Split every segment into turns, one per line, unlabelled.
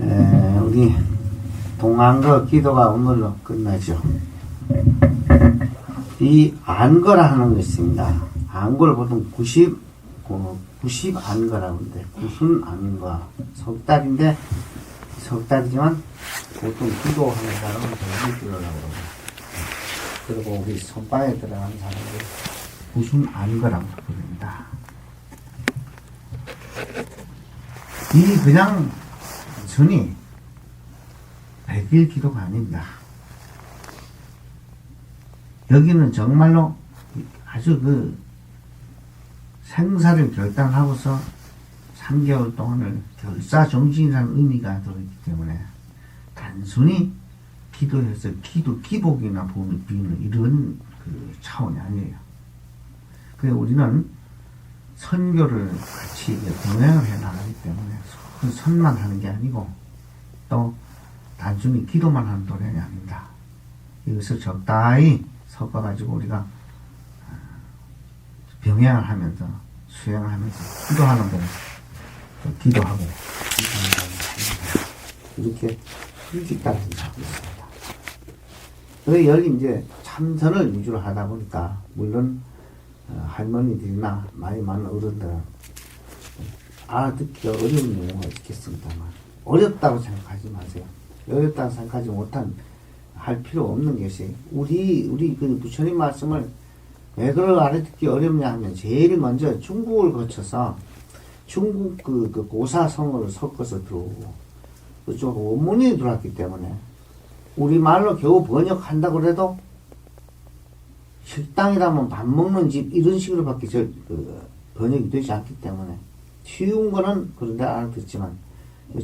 우리 동안거 기도가 오늘로 끝나죠. 이 안거라 하는 거 있습니다. 안거를 보통 90 안거라고 하는데, 90 안거. 석 달이지만 보통 기도하는 사람은 더 기도라고 그러고, 그리고 우리 선방에 들어가는 사람을 90 안거라고 부릅니다. 이 그냥 순이 100일 기도가 아닙니다. 여기는 정말로 아주 그 생사를 결단하고서 3개월 동안을 결사정진이라는 의미가 들어있기 때문에 단순히 기도해서 기복이나 비는 이런 그 차원이 아니에요. 그래서 우리는 선교를 같이 병행을 해 나가기 때문에 선만 하는 게 아니고 또 단순히 기도만 하는 도량이 아닙니다. 이것을 적당히 섞어가지고 우리가 병행을 하면서 수행을 하면서 기도하는 거 기도하고 이렇게 일찍까지 하고 있습니다. 그래서 여기 이제 참선을 위주로 하다 보니까 물론 할머니들이나 나이 많은 어른들은 알아듣기가 어려운 용어가 있겠습니다만 어렵다고 생각하지 마세요. 어렵다고 생각하지 못한 할 필요 없는 것이 우리 그 부처님 말씀을 왜 그걸 알아듣기 어렵냐 하면 제일 먼저 중국을 거쳐서 중국 그 고사성어를 섞어서 들어오고 그쪽 원문이 들어왔기 때문에 우리말로 겨우 번역한다고 해도 식당이라면 밥 먹는 집 이런 식으로 밖에 번역이 되지 않기 때문에 쉬운 거는 그런데 알아듣지만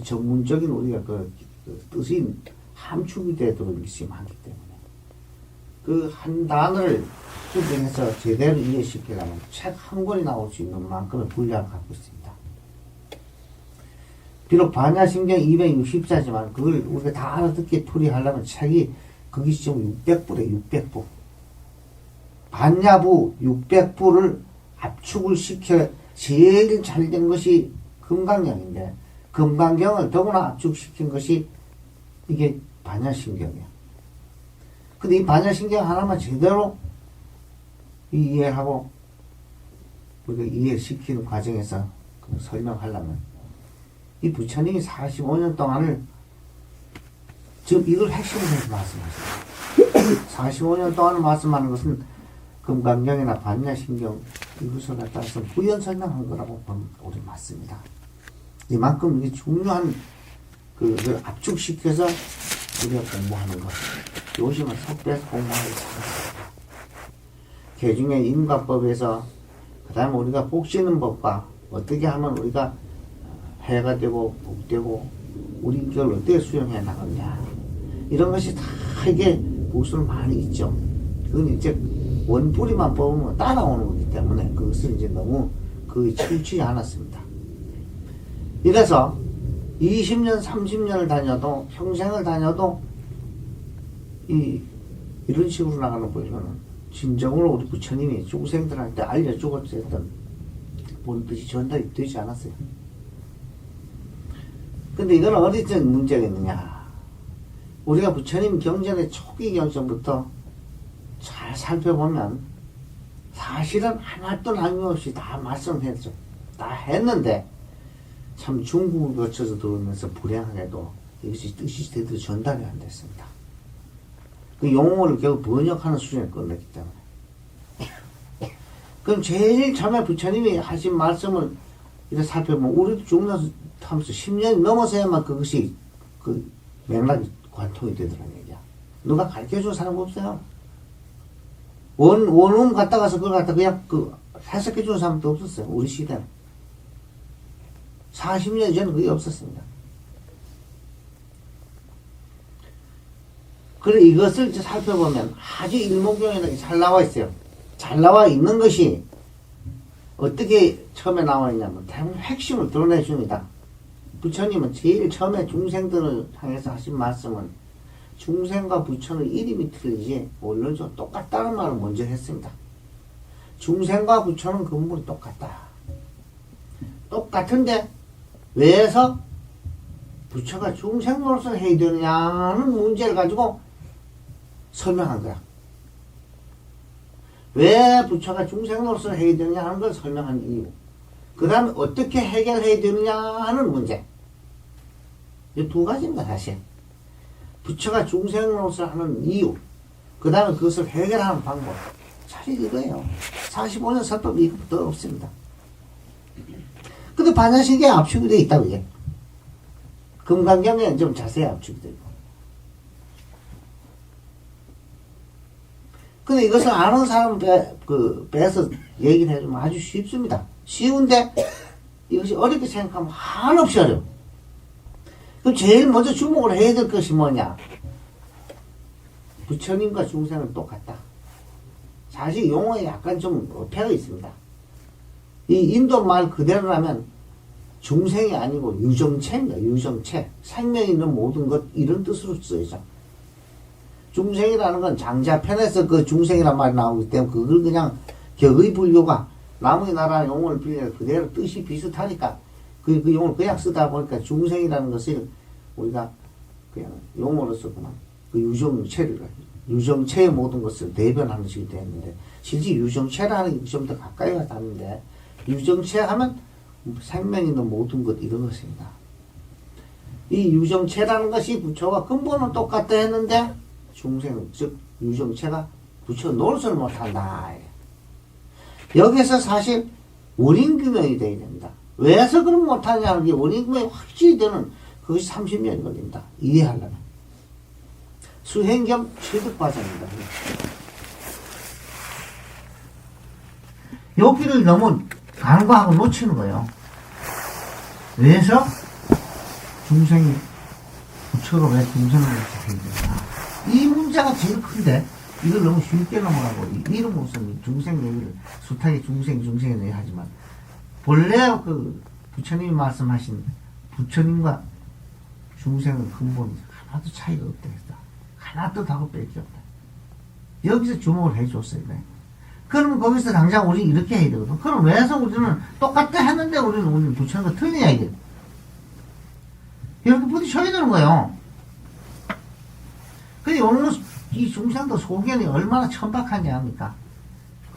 전문적인 우리가 그 뜻이 함축이 되도록 것이 많기 때문에 그 한 단어를 구분해서 제대로 이해시키려면 책 한 권이 나올 수 있는 만큼의 분량을 갖고 있습니다. 비록 반야심경 260자지만 그걸 우리가 다 알아듣게 풀이하려면 책이 거기 지금 600부래 600부. 반야부 600부를 압축을 시켜 제일 잘 된 것이 금강경인데 금강경을 더구나 압축시킨 것이 이게 반야심경이야. 근데 이 반야심경 하나만 제대로 이해하고 우리가 이해시키는 과정에서 설명하려면 이 부처님이 45년 동안을 지금 이걸 핵심으로 해서 말씀하셨어요. 45년 동안을 말씀하는 것은 금강경이나 반야심경 이것을 갖다서 부연 설명한 거라고 보면 우리 맞습니다. 이만큼 이게 중요한 그걸 압축시켜서 우리가 공부하는 것. 요즘은 속배에서 공부하기 잘했습니다. 개중의 인과법에서 그 다음에 우리가 복지는 법과 어떻게 하면 우리가 해가 되고 복되고 우리 인격을 어떻게 수용해 나가냐 이런 것이 다 이게 무술 많이 있죠. 그건 이제 원뿌리만 뽑으면 따라오는 거기 때문에 그것을 이제 너무 치우치지 않았습니다. 이래서 20년 30년을 다녀도 평생을 다녀도 이런 식으로 나가는 거에서는 진정으로 우리 부처님이 중생들한테 알려주고 했던 본뜻이 전달이 되지 않았어요. 근데 이건 어디쯤 문제가 있느냐. 우리가 부처님 경전의 초기 경전부터 잘 살펴보면 사실은 하나도 남김없이 다 말씀했죠. 다 했는데 참 중국을 거쳐서 들어오면서 불행하게도 이것이 뜻이 제대로 전달이 안 됐습니다. 그 용어를 겨우 번역하는 수준에 끝냈기 때문에. 그럼 제일 처음에 부처님이 하신 말씀을 이렇게 살펴보면 우리도 죽면서 하면서 10년이 넘어서야만 그것이 그 맥락이 관통이 되더라는 얘기야. 누가 가르쳐준 사람 없어요. 원음 갔다 가서 그걸 갖다 그냥 해석해주는 사람도 없었어요. 우리 시대는. 40년 전에 그게 없었습니다. 그래 이것을 이제 살펴보면 아주 일목요연하게 잘 나와 있어요. 잘 나와 있는 것이 어떻게 처음에 나와 있냐면 대부분 핵심을 드러내 줍니다. 부처님은 제일 처음에 중생들을 향해서 하신 말씀은 중생과 부처는 이름이 틀리지 원론적으로 똑같다는 말을 먼저 했습니다. 중생과 부처는 근본이 똑같다. 똑같은데 왜해서 부처가 중생 노릇을 해야 되느냐는 문제를 가지고 설명한 거야. 왜 부처가 중생 노릇을 해야 되느냐 하는 걸 설명한 이유. 그 다음에 어떻게 해결해야 되느냐 하는 문제. 이 두 가지입니다, 사실. 부처가 중생 노릇을 하는 이유. 그 다음에 그것을 해결하는 방법. 사실 이거예요. 45년 설법 이것부터 없습니다. 근데 반야신경에 압축이 되어 있다고, 이게. 금강경에는 좀 자세히 압축이 되고. 근데 이것을 아는 사람 빼서 얘기를 해주면 아주 쉽습니다. 쉬운데 이것이 어렵게 생각하면 한없이 어려워. 그럼 제일 먼저 주목을 해야 될 것이 뭐냐? 부처님과 중생은 똑같다. 사실 용어에 약간 좀 어폐가 있습니다. 이 인도 말 그대로라면 중생이 아니고 유정체입니다. 유정체. 생명 있는 모든 것 이런 뜻으로 쓰여져. 중생이라는 건 장자편에서 그 중생이란 말이 나오기 때문에 그걸 그냥 격의 불교가 남의 나라 용어를 빌려 그대로 뜻이 비슷하니까 그 용어를 그냥 쓰다 보니까 중생이라는 것을 우리가 그냥 용어로서 그만 그 유정체의 모든 것을 대변하는 식이 되었는데 실제 유정체라는 게 좀 더 가까이 와닿는데 유정체 하면 생명 있는 모든 것 이런 것입니다. 이 유정체라는 것이 부처와 근본은 똑같다 했는데 중생 즉 유정체가 부처 노릇을 못한다. 여기서 사실 원인규명이 되어야 됩니다. 왜서 그럼 못하냐는 게 원인규명이 확실히 되는 그것이 30년이 걸립니다. 이해하려면. 수행 겸 취득 과정입니다. 여기를 너무 간과하고 놓치는 거예요. 왜서 중생이 부처가 왜 중생을 해야 되나? 이 문제가 제일 큰데 이걸 너무 쉽게 넘어가고 이름 무슨 중생 얘기를 숱하게 중생 얘기하지만 본래 그 부처님이 말씀하신 부처님과 중생의 근본이 하나도 차이가 없다 했다. 하나도 다고 뺄 게 없다. 여기서 주목을 해줬어요. 네. 그러면 거기서 당장 우리 이렇게 해야 되거든. 그럼 왜서 우리는 똑같다 했는데 우리는 부처님과 틀리냐 이게. 이렇게 부딪혀야 되는 거예요. 근데 오늘 이 중생도 소견이 얼마나 천박한지 압니까?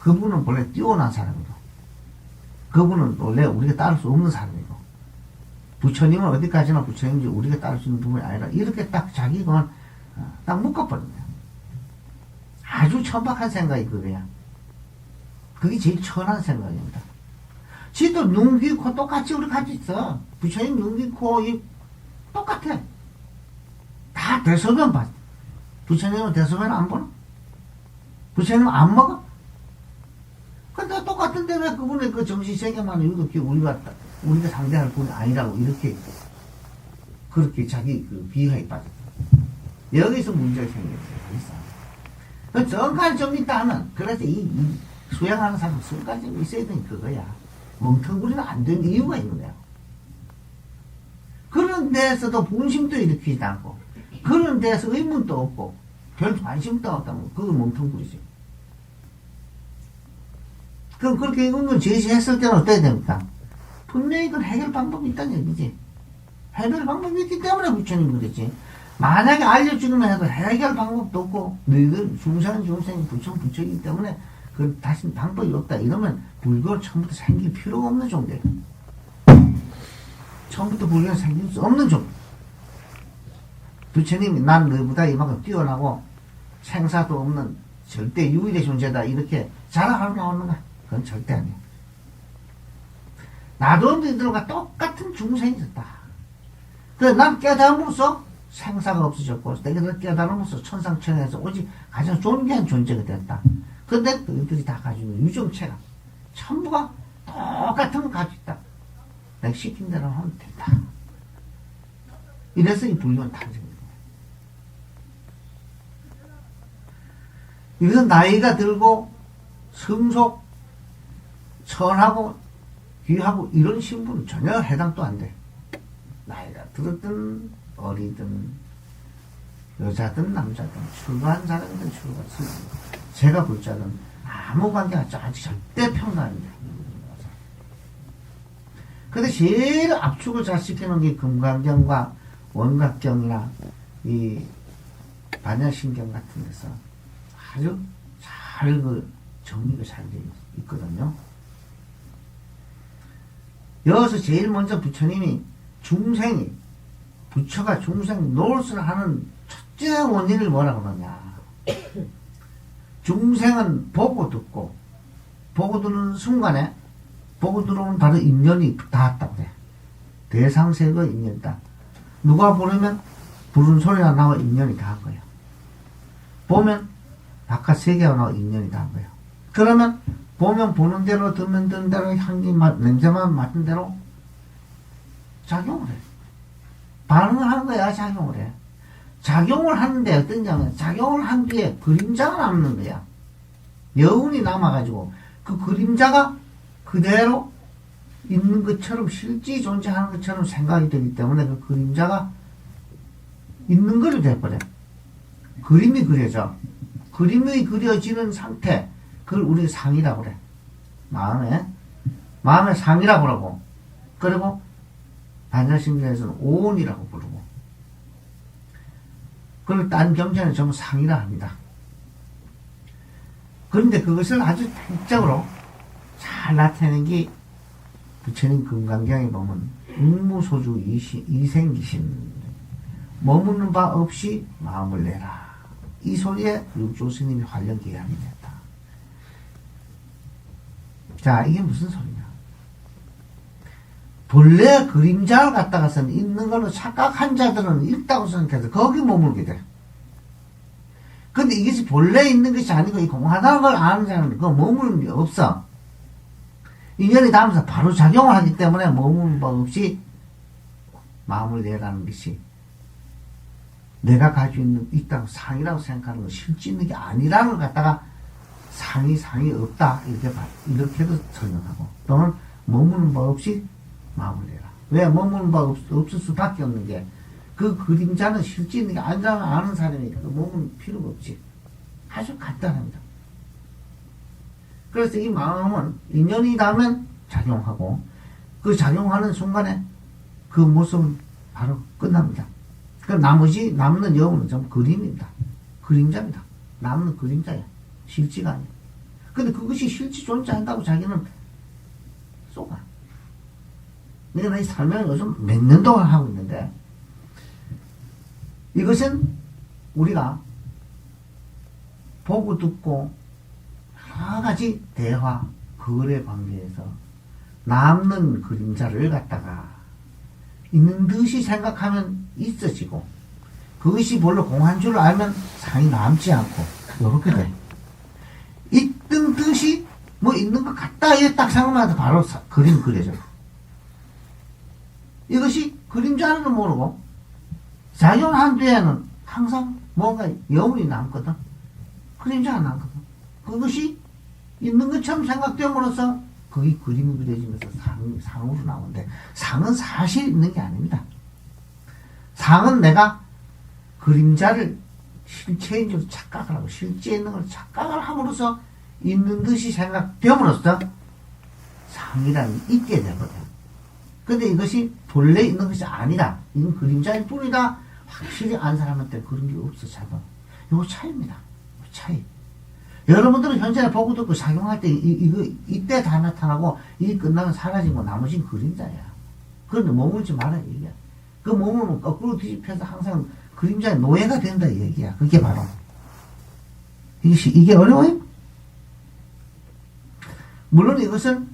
그분은 원래 뛰어난 사람이고, 그분은 원래 우리가 따를 수 없는 사람이고, 부처님은 어디까지나 부처님인지 우리가 따를 수 있는 부분이 아니라 이렇게 딱 자기가 딱 묶어버린 거야. 아주 천박한 생각이 그거야. 그게 제일 천한 생각입니다. 지도 눈, 귀, 코 똑같이 우리 같이 있어. 부처님 눈, 귀, 코, 입 똑같아. 다 대소변 봐. 부처님은 대소변 안 보나? 부처님은 안 먹어? 근데 똑같은데 왜 그분의 그 정신세계만 이렇게 우리가 상대할 분이 아니라고 이렇게 그렇게 자기 그 비하에 빠졌다. 여기서 문제가 생겼어요. 그 정까지 좀 있다 하면, 그래서 이 수양하는 사람 정까지 좀 있어야 되는 그거야. 멍텅구리는 안 되는 이유가 있는 거야. 그런 데에서도 분심도 일으키지 않고, 그런 데에서 의문도 없고, 별 관심도 없다면, 그거 멍텅구리지. 그럼 그렇게 의문 제시했을 때는 어떻게 됩니까? 분명히 그건 해결 방법이 있다는 얘기지. 해결 방법이 있기 때문에 부처님 그랬지. 만약에 알려주기만 해도 해결 방법도 없고, 너희들 중생은 부처이기 때문에, 그 다시 방법이 없다. 이러면 불교를 처음부터 생길 필요가 없는 정도예요. 처음부터 불교는 생길 수 없는 정도. 부처님이 난 너보다 이만큼 뛰어나고 생사도 없는 절대 유일의 존재다. 이렇게 자랑하러 나오는가? 그건 절대 아니에요. 나도 너희들과 똑같은 중생이 있었다. 그래서 난 깨달음으로써 생사가 없어졌고, 내가 깨달음으로써 천상천하에서 오직 가장 존귀한 존재가 됐다. 근데 너희들이 다 가지고 있는 유정체가 전부가 똑같은 걸 가지고 있다. 내가 시킨 대로 하면 된다. 이래서 이 불교는 탄생입니다. 이것은 나이가 들고 성속, 천하고 귀하고 이런 신분은 전혀 해당도 안 돼. 나이가 들었든 어리든 여자든 남자든 출가한 사람이든 출가한 제가 볼 자는 아무 관계가 아직 절대 평등합니다. 근데 제일 압축을 잘 시키는 게 금강경과 원각경이나 이 반야신경 같은 데서 아주 잘 정리가 잘 되어 있거든요. 여기서 제일 먼저 부처님이 중생이, 부처가 중생 노릇을 하는 첫째 원인을 뭐라고 그러냐. 중생은 보고 듣고, 보고 듣는 순간에, 보고 들어오면 바로 인연이 닿았다고 해. 대상세계 인연이다. 누가 부르면 부르는 소리가 나와 인연이 닿은 거예요. 보면 바깥 세계가 나와 인연이 닿은 거예요. 그러면 보면 보는 대로, 듣는 듣는 대로, 향기, 냄새만 맡은 대로 작용을 해. 반응을 하는 거야, 작용을 해. 작용을 하는데 어떠냐면, 작용을 한 뒤에 그림자가 남는 거야. 여운이 남아가지고, 그 그림자가 그대로 있는 것처럼, 실제 존재하는 것처럼 생각이 되기 때문에 그 그림자가 있는 거로 돼버려. 그림이 그려져. 그림이 그려지는 상태, 그걸 우리가 상이라고 그래. 마음의 상이라고 그러고, 그리고 반야신경에서는 오온이라고 부르고, 그걸 딴 경전에 전부 상이라 합니다. 그런데 그것을 아주 단적으로 잘 나타내는 게 부처님 금강경에 보면 응무소주 이생기신, 머무는 바 없이 마음을 내라. 이 소리에 육조 스님이 활력 계약이 됐다. 자, 이게 무슨 소리냐. 본래 그림자를 갖다가서는 있는 걸로 착각한 자들은 있다고 생각해서 거기 머물게 돼. 근데 이것이 본래 있는 것이 아니고 이 공하다는 걸 아는 자는 그거 머무는 게 없어. 인연이 닿으면서 바로 작용을 하기 때문에 머무는 법 없이 마음을 내라는 것이, 내가 가지고 있다고 상이라고 생각하는 건 실제 있는 게 아니라는 걸 갖다가 상이 없다. 이렇게도 설명하고, 또는 머무는 법 없이 마음을 내라. 왜 머무는 법 없을 수밖에 없는 게, 그 그림자는 실제 있는 게 아니라는 아는 사람이 그 머무는 필요가 없지. 아주 간단합니다. 그래서 이 마음은 인연이 닿으면 작용하고, 그 작용하는 순간에 그 모습은 바로 끝납니다. 그 나머지 남는 여운은 좀 그림입니다. 그림자입니다. 남는 그림자야. 실지가 아니야. 근데 그것이 실지 존재한다고 자기는 쏘가. 내가 이 설명을 요즘 몇 년 동안 하고 있는데, 이것은 우리가 보고 듣고 여러 가지 대화, 거래 관계에서 남는 그림자를 갖다가 있는 듯이 생각하면 있어지고, 그것이 별로 공한 줄 알면 상이 남지 않고, 이렇게 돼. 있던 듯이 뭐 있는 것 같다, 이게 딱 생각나도 바로 그림 그려져. 이것이 그림자는 모르고, 작용한 뒤에는 항상 뭔가 여운이 남거든. 그림자가 남거든. 그것이 있는 것처럼 생각됨으로써 그게 그림이 그려지면서 상으로 나오는데, 상은 사실 있는 게 아닙니다. 상은 내가 그림자를 실체인 줄 착각을 하고, 실제 있는 걸 착각을 함으로써 있는 듯이 생각됨으로써 상이라는 게 있게 되거든. 근데 이것이 본래 있는 것이 아니라, 이건 그림자일 뿐이다. 확실히 안 사람한테 그런 게 없어, 자동. 이거 차이입니다. 차이. 여러분들은 현재 보고 듣고 작용할 때, 이때 다 나타나고, 이 끝나면 사라진 거, 나머지는 그림자야. 그런데 머물지 마라, 얘기야. 그 머무는 거꾸로 뒤집혀서 항상 그림자의 노예가 된다, 얘기야. 그게 바로. 이게 어려워요? 물론 이것은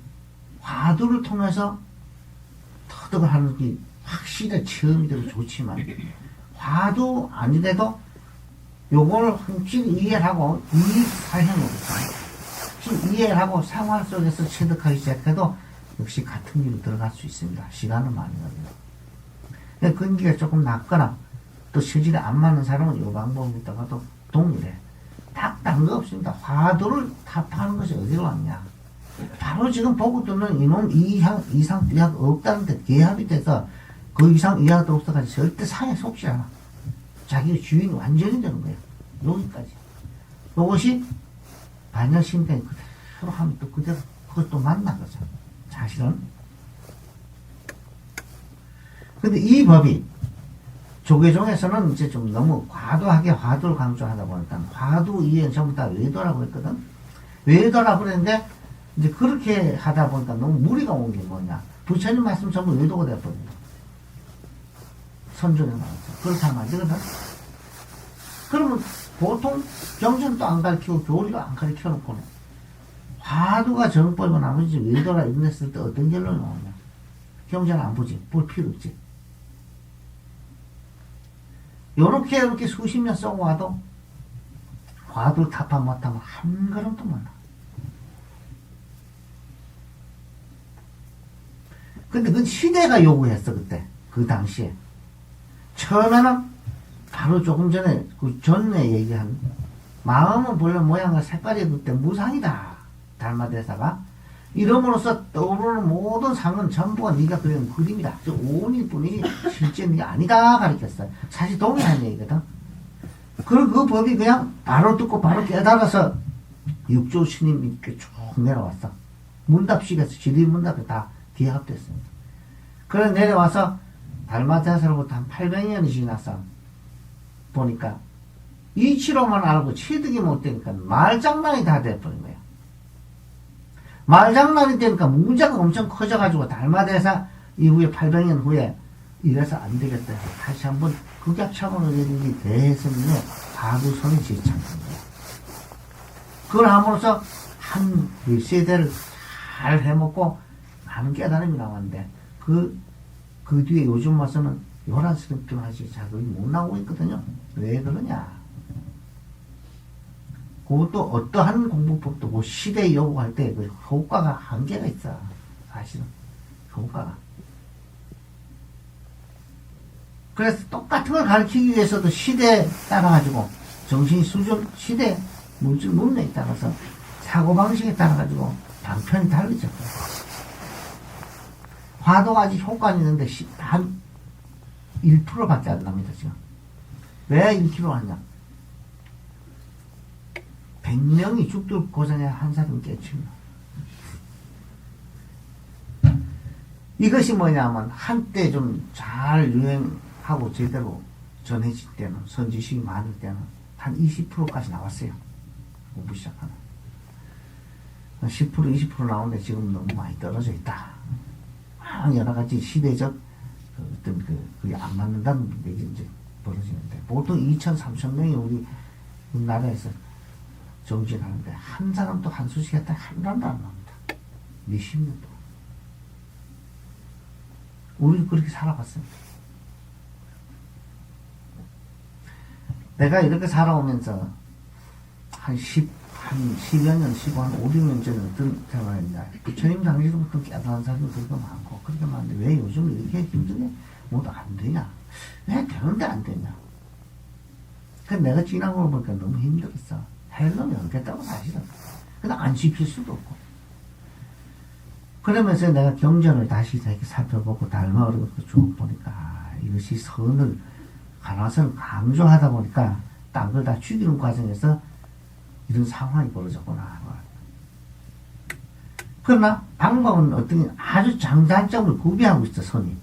화두를 통해서 터득을 하는 게 확실히 체험이 되고 좋지만, 화두 아니래도 요거를 확실히 이해를 하고, 이익사형으로 이해를 하고 생활 속에서 체득하기 시작해도 역시 같은 길로 들어갈 수 있습니다. 시간은 많이 걸려요. 근기가 조금 낮거나 또 실질에 안 맞는 사람은 이 방법을 있다가도 동일해. 딱 딴 거 없습니다. 화두를 타파하는 것이 어디로 왔냐. 바로 지금 보고 듣는 이놈 이상 이하가 없다는데 개합이 돼서 그 이상 이하도 없어가지고 절대 상에 속지 않아. 자기 주인이 완전히 되는 거예요. 여기까지. 이것이 반야신경이 그대로 하면 또 그대로 그것도 만난 거죠. 사실은. 근데 이 법이 조계종에서는 이제 좀 너무 과도하게 화두를 강조하다 보니까 화두 이외엔 전부 다 외도라고 했거든. 외도라고 그랬는데 이제 그렇게 하다 보니까 너무 무리가 온 게 뭐냐. 부처님 말씀 전부 외도가 되어버린다. 선종에 나왔죠. 그렇게 하면 안 되거든. 그러면 보통 경전도 안 가르치고 교리도 안 가르쳐 놓고는 화두가 정법이고 나머지 외도라 이랬을 때 어떤 결론이 나오냐. 경전 안 보지. 볼 필요 없지. 요렇게 이렇게 수십 년 쏘고 와도 화두 타파 못하면 한 걸음도 못 나. 근데 그건 시대가 요구했어, 그때. 그 당시에. 처음에는 바로 조금 전에 그 전에 얘기한 마음은 본래 모양과 색깔이 그때 무상이다. 달마대사가. 이름으로써 떠오르는 모든 상은 전부가 네가 그린 그림이다. 즉 오온일 뿐이지 실제 네가 아니다 가르쳤어요. 사실 동일한 얘기거든. 그리고 그 법이 그냥 바로 듣고 바로 깨달아서 육조 스님이 이렇게 쭉 내려왔어. 문답식에서 지리문답에 다 기합됐습니다. 그래 내려와서 달마대사로부터 한 800년이 지나서 보니까 이치로만 알고 취득이 못 되니까 말장난이 다 돼버린 거야. 말장난이 되니까 문제가 엄청 커져가지고 달마대사 이후에 800년 후에 이래서 안 되겠다 해서 다시 한번 극약차원을 내린 대스님의 가구선이 제창한 거야. 그걸 함으로써 한 세대를 잘 해먹고 많은 깨달음이 나왔는데 그 뒤에 요즘 와서는 요란스럽게 하지 자극이 못 나오고 있거든요. 왜 그러냐? 그것도 어떠한 공부법도 그 시대에 요구할 때 그 효과가 한계가 있어. 사실은. 효과가. 그래서 똑같은 걸 가르치기 위해서도 시대에 따라가지고 정신 수준, 시대, 물질 문명에 따라서 사고방식에 따라가지고 방편이 다르죠. 화도가 아직 효과는 있는데 한 1%밖에 안 납니다, 지금. 왜 1kg 하냐? 100명이 죽도록 고전에 한 사람이 깨칩니다. 이것이 뭐냐면 한때 좀 잘 유행하고 제대로 전해질 때는 선지식이 많을 때는 한 20%까지 나왔어요. 공부 시작하면 10% 20% 나오는데 지금 너무 많이 떨어져 있다. 여러 가지 시대적 어떤 그게 안 맞는다는 얘기 이제 벌어지는데 보통 2천 3천 명이 우리 나라에서 정진하는데 한 사람도 한 수씩 했다 한 사람도 안 나옵니다. 몇십 년 동안. 우리도 그렇게 살아봤습니다. 내가 이렇게 살아오면서 한 10여 년, 15한 5, 6년 전에 어떤 생각을 했냐. 부처님 당시부터 깨달은 사람도 그렇게 많고, 그렇게 많은데 왜 요즘 이렇게 힘드냐? 뭐도 안 되냐? 왜 되는데 안 되냐? 그 내가 지나고 걸 보니까 너무 힘들었어. 헬름이 없겠다고 사실은. 근데 안 지킬 수도 없고. 그러면서 내가 경전을 다시 이렇게 살펴보고 달마를 쭉 보니까 이것이 선을, 가나선을 강조하다 보니까 딴 걸 다 죽이는 과정에서 이런 상황이 벌어졌구나. 그러나 방법은 어떤 아주 장단점을 구비하고 있어, 선이.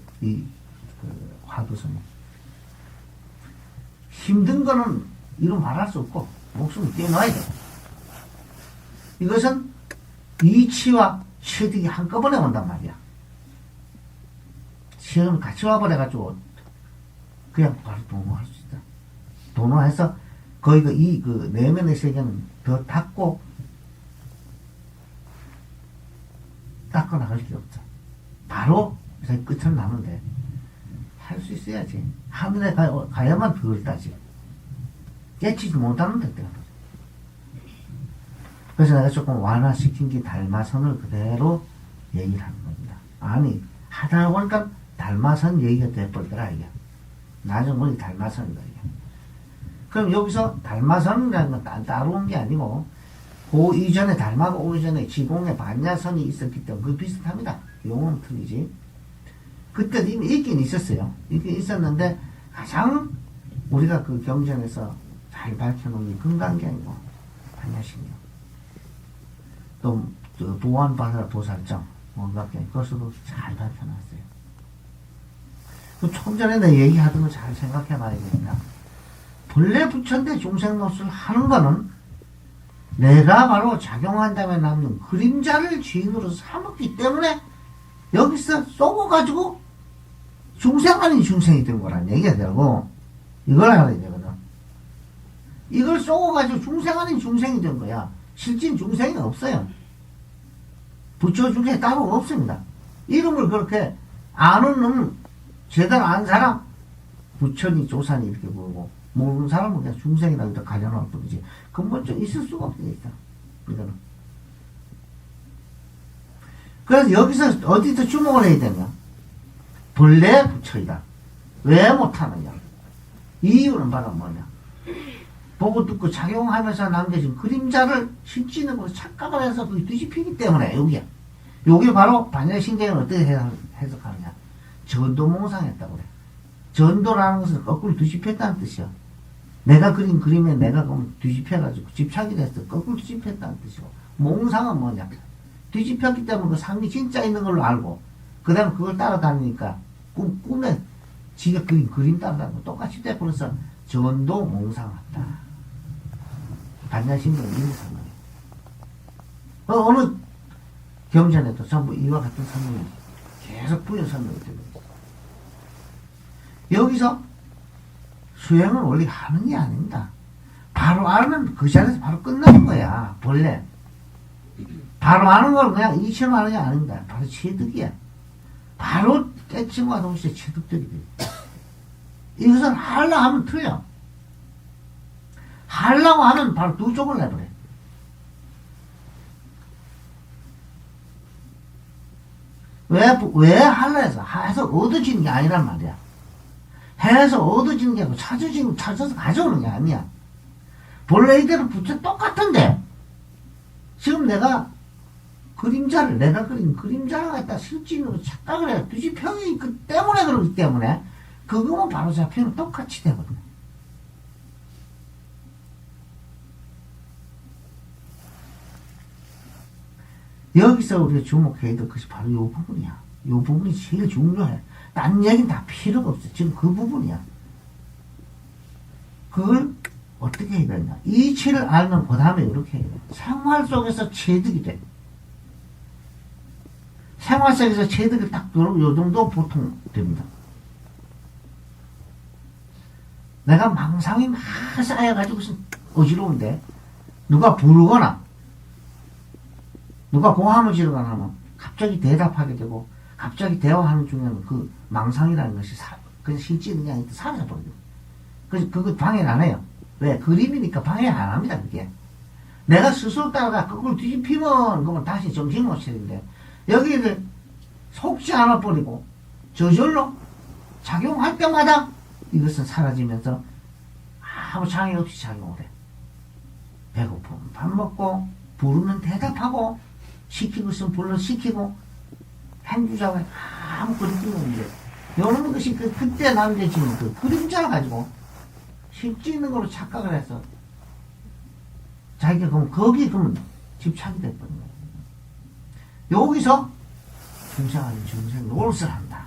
화두선이. 힘든 거는 이루 말할 수 없고 목숨을 떼놔야 돼. 이것은 이치와 취득이 한꺼번에 온단 말이야. 시험을 같이 와버려가지고 그냥 바로 동호할 수 있다. 동호해서 거의 그 내면의 세계는 더 닫고 닦아 나갈 게 없죠. 바로 끝을 나는데 할 수 있어야지. 하늘에 가야만 그걸 따지. 깨치지 못하는 데 때문에. 그래서 내가 조금 완화시킨 게 달마선을 그대로 얘기를 하는 겁니다. 아니, 하다 보니까 달마선 얘기가 돼버리더라, 이게. 나중에 보니 달마선이다, 이게. 그럼 여기서 달마선이라는 건 따로 온 게 아니고, 그 이전에 달마가 오기 전에 지공에 반야선이 있었기 때문에 그 비슷합니다. 용어는 틀리지. 그때도 이미 있긴 있었어요. 있긴 있었는데, 가장 우리가 그 경전에서 잘 밝혀놓은 게 금강경이고, 반야신이요. 또, 보안바사 도살정, 뭔가, 그것으로 잘 밝혀놨어요. 좀 전에 내 얘기하던 거 잘 생각해 봐야겠다. 본래 부처인데 중생 노릇을 하는 거는 내가 바로 작용한 다음에 남는 그림자를 주인으로 삼았기 때문에 여기서 쏘고가지고 중생 아닌 중생이 된 거란 얘기가 되고, 이걸 알아야 되거든. 이걸 쏘고가지고 중생 아닌 중생이 된 거야. 실진 중생이 없어요. 부처 중생이 따로 없습니다. 이름을 그렇게 아는 놈, 제대로 아는 사람, 부처니 조산이 이렇게 부르고, 모르는 사람은 그냥 중생이라고 이렇게 가려놓을 뿐이지. 근본적으로 있을 수가 없으니까. 이거는. 그래서 여기서 어디서 주목을 해야 되냐? 본래 부처이다. 왜 못하느냐? 이유는 바로 뭐냐? 보고 듣고 작용하면서 남겨진 그림자를 실지는 걸 착각을 해서 그게 뒤집히기 때문에 여기야. 요게 바로 반야신경을 어떻게 해석하느냐? 전도몽상했다고 그래. 전도라는 것은 거꾸로 뒤집혔다는 뜻이야. 내가 그린 그림에 내가 그럼 뒤집혀가지고 집착이 돼서 거꾸로 뒤집혔다는 뜻이고, 몽상은 뭐냐? 뒤집혔기 때문에 그 상이 진짜 있는 걸로 알고, 그 다음에 그걸 따라다니니까 꿈에 지가 그린 그림 따라다니고 똑같이 돼버려서 전도 몽상한다. 반야신경 이런 상황이에요. 어느 경전에도 전부 이와 같은 설명이 계속 부여 설명이 되고 있어요. 여기서 수행은 원래 하는 게 아닙니다. 바로 알면 그 자리에서 바로 끝나는 거야. 본래 바로 아는 걸 그냥 이처럼 하는 게 아닙니다. 바로 취득이야. 바로 깨침과 동시에 취득들이 돼. 이것은 하려고 하면 틀려. 하려고 하면 바로 두 쪽을 내버려. 왜 하려 해서 얻어지는 게 아니란 말이야. 해서 얻어지는 게 아니고 찾아서 가져오는 게 아니야. 본래 이대로 부처 똑같은데, 지금 내가 그린 그림자를 갖다 실질로 착각을 해. 뒤집형이 있기 때문에 그러기 때문에, 그거만 바로 잡히면 똑같이 되거든. 여기서 우리가 주목해야 될 것이 바로 이 부분이야. 이 부분이 제일 중요해. 딴 얘기는 다 필요가 없어. 지금 그 부분이야. 그걸 어떻게 해야 되냐. 이치를 알면 그 다음에 이렇게 해야 돼. 생활 속에서 체득이 돼. 생활 속에서 체득이 딱 들어오면 요 정도 보통 됩니다. 내가 망상이 막 쌓여가지고 어지러운데, 누가 부르거나, 누가 고함을 지르거나 하면 갑자기 대답하게 되고, 갑자기 대화하는 중에는 그 망상이라는 것이 그냥 실질이 아니라 사라져버려요. 그래서 그거 방해 안 해요. 왜? 그림이니까 방해 안 합니다, 그게. 내가 스스로 따라가 그걸 뒤집히면, 그러면 다시 정신 못 차리는데, 여기를 속지 않아 버리고, 저절로 작용할 때마다 이것은 사라지면서 아무 장애 없이 작용을 해. 배고프면 밥 먹고, 부르면 대답하고, 시키고 있으면 불러 시키고, 행주자가 아무 그림이 없는데, 이런 것이 그때 남겨지는 그 그림자를 가지고 실제 있는 걸로 착각을 해서 자기가 그럼 거기 그러면 집착이 됐거든. 여기서 중생 아닌 중생 노릇을 한다.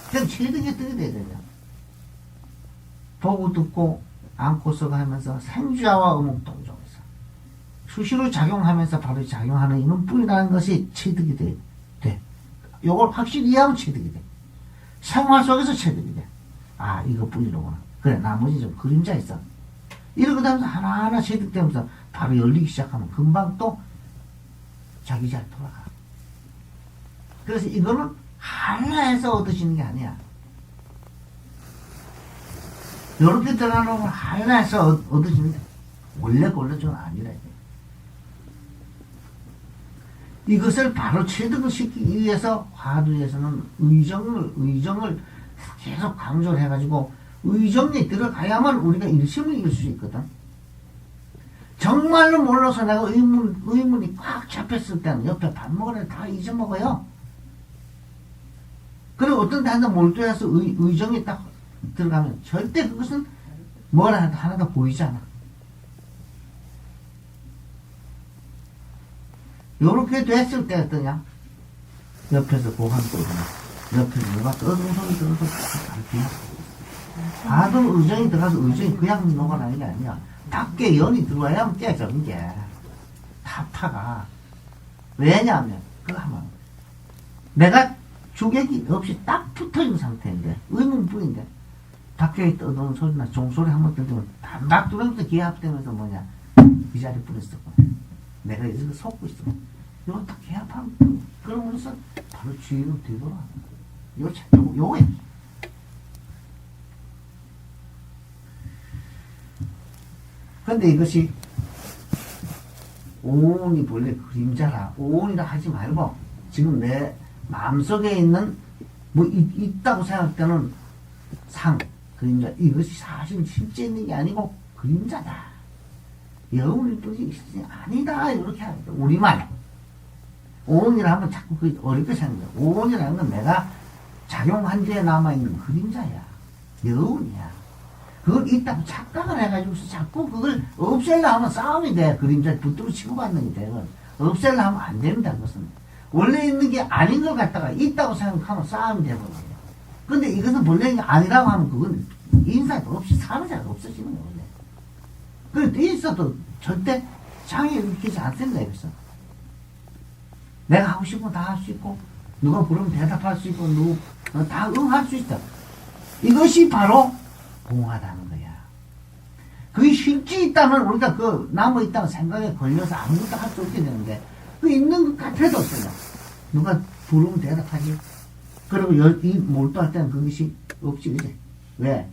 그럼 체득이 어떻게 돼야 되냐? 보고 듣고 안고서가 하면서 생주자와 의목동정에서 수시로 작용하면서 바로 작용하는 이놈뿐이라는 것이 체득이 돼. 요걸 확실히 이해하면 체득이 돼. 생활 속에서 체득이 돼. 아, 이것뿐이로구나. 그래, 나머지 좀 그림자 있어. 이러고 다니면서 하나하나 체득되면서 바로 열리기 시작하면 금방 또 자기 잘 돌아가. 그래서 이거는 하려 해서 얻어지는 게 아니야. 요렇게 들어가는 하려 해서 얻어지는 게 원래 좀 아니라. 이것을 바로 체득을 시키기 위해서 화두에서는 의정을 계속 강조를 해가지고 의정에 들어가야만 우리가 일심을 이룰 수 있거든. 정말로 몰라서 내가 의문이 꽉 잡혔을 때는 옆에 밥 먹으려 다 잊어먹어요. 그리고 어떤 데 하나 몰두해서 의정에 딱 들어가면 절대 그것은 뭐라 해도 하나도 보이지 않아. 요렇게 됐을 때 어떠냐? 옆에서 고함 소리나 옆에 누가 떠드는 소리 들어서 잘 봐도 의정이 들어가서 의정이 그냥 녹아나는 게 아니야. 닭게 연이 들어와야만 깨져는 게. 타가. 왜냐하면, 그거 하면, 내가 주객이 없이 딱 붙어 있는 상태인데, 의문부인데, 닭게 떠드는 소리나 종소리 한번 들으면, 딱 들으면서 기합되면서 뭐냐, 이 자리에 뿌렸었구나. 내가 이제 속고 있어. 이거 딱 기합하면, 그러면서 바로 주인은 되돌아. 요거야. 근데 이것이 오온이 본래 그림자라 오온이라 하지 말고 지금 내 마음속에 있는 뭐 있다고 생각할 때는 상 그림자 이것이 사실 실제 있는 게 아니고 그림자다. 여운이 뿐이 아니다 이렇게 하는 거야. 우리말 오온이라 하면 자꾸 그 어렵게 생각해. 오온이라는 건 내가 작용한 뒤에 남아있는 그림자야. 여운이야. 그걸 있다고 착각을 해가지고 자꾸 그걸 없애려 하면 싸움이 돼. 그림자 붙들어 치고받는 게 돼. 없애려 하면 안 됩니다. 그것은. 원래 있는 게 아닌 걸 갖다가 있다고 생각하면 싸움이 돼버려요. 근데 이것은 본래 아니라고 하면 그건 인사도 없이 사는 자가 없어지는 거예요. 원래. 그래, 있어도 절대 장애 일으키지 않습니다. 여기서. 내가 하고 싶은 거 다 할 수 있고, 누가 부르면 대답할 수 있고, 다 응할 수 있다. 이것이 바로 공하다는 거야. 그게 실제 있다면 우리가 그 남아있다는 생각에 걸려서 아무것도 할 수 없게 되는데, 그 있는 것 같아도 없어요. 누가 부르면 대답하지. 그리고 이 몰두할 때는 그것이 없지, 그지? 왜?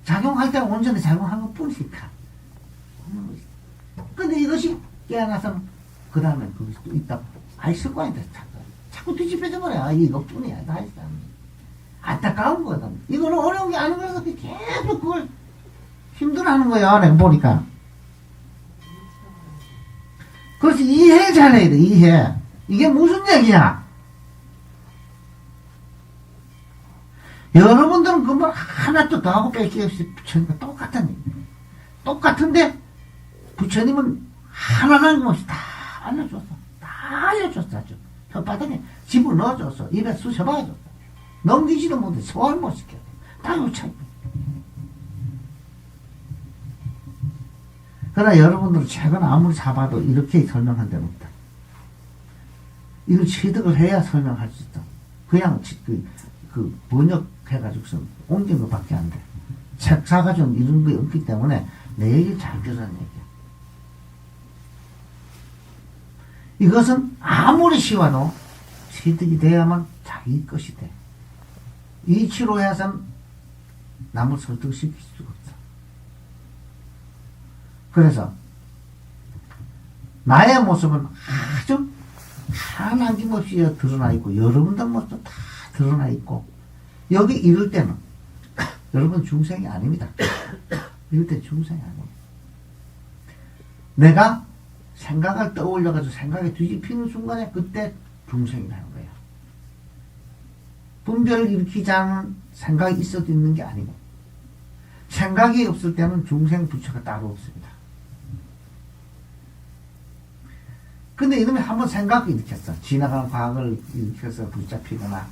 작용할 때는 온전히 작용한 것 뿐이니까. 근데 이것이 깨어나서, 그 다음에 그것이 또 있다고. 있을 거 아니다. 자꾸 뒤집혀져 버려. 이것뿐이야. 다 있다. 안타까운 거거든. 이거는 어려운 게 아닌 거라서 계속 그걸 힘들어하는 거야. 내가 보니까. 그래서 이해 잘해야 돼. 이해. 이게 무슨 얘기야? 여러분들은 그 말 하나도 더하고 뺄 게 없이 부처님과 똑같은 얘기. 똑같은데 부처님은 하나라는 것이 다 알려줬어. 다 알려줬어. 아주. 혓바닥에 집을 넣어줬어. 입에 쑤셔봐줬어. 넘기지도 못해. 소화를 못 시켜. 다 요차. 그러나 여러분들은 최근 아무리 잡아도 이렇게 설명한 데는 없다. 이걸 취득을 해야 설명할 수 있다. 그냥 번역해가지고서 옮긴 것밖에 안 돼. 책 사가지고 이런 게 없기 때문에 내 얘기를 잘 들으라는 얘기야. 이것은 아무리 쉬워도 취득이 돼야만 자기 것이 돼. 이치로 해서는 남을 설득시킬 수가 없어. 그래서 나의 모습은 아주 하나 남김없이 드러나 있고 여러분들 모습도 다 드러나 있고 여기 이럴 때는 여러분 중생이 아닙니다. 이럴 때 중생이 아니에요. 내가 생각을 떠올려가지고 생각에 뒤집히는 순간에 그때 중생이라는 거예요. 분별을 일으키지 않은 생각이 있어도 있는 게 아니고 생각이 없을 때는 중생 부처가 따로 없습니다. 근데 이놈이 한번 생각을 일으켰어. 지나간 과거를 일으켜서 붙잡히거나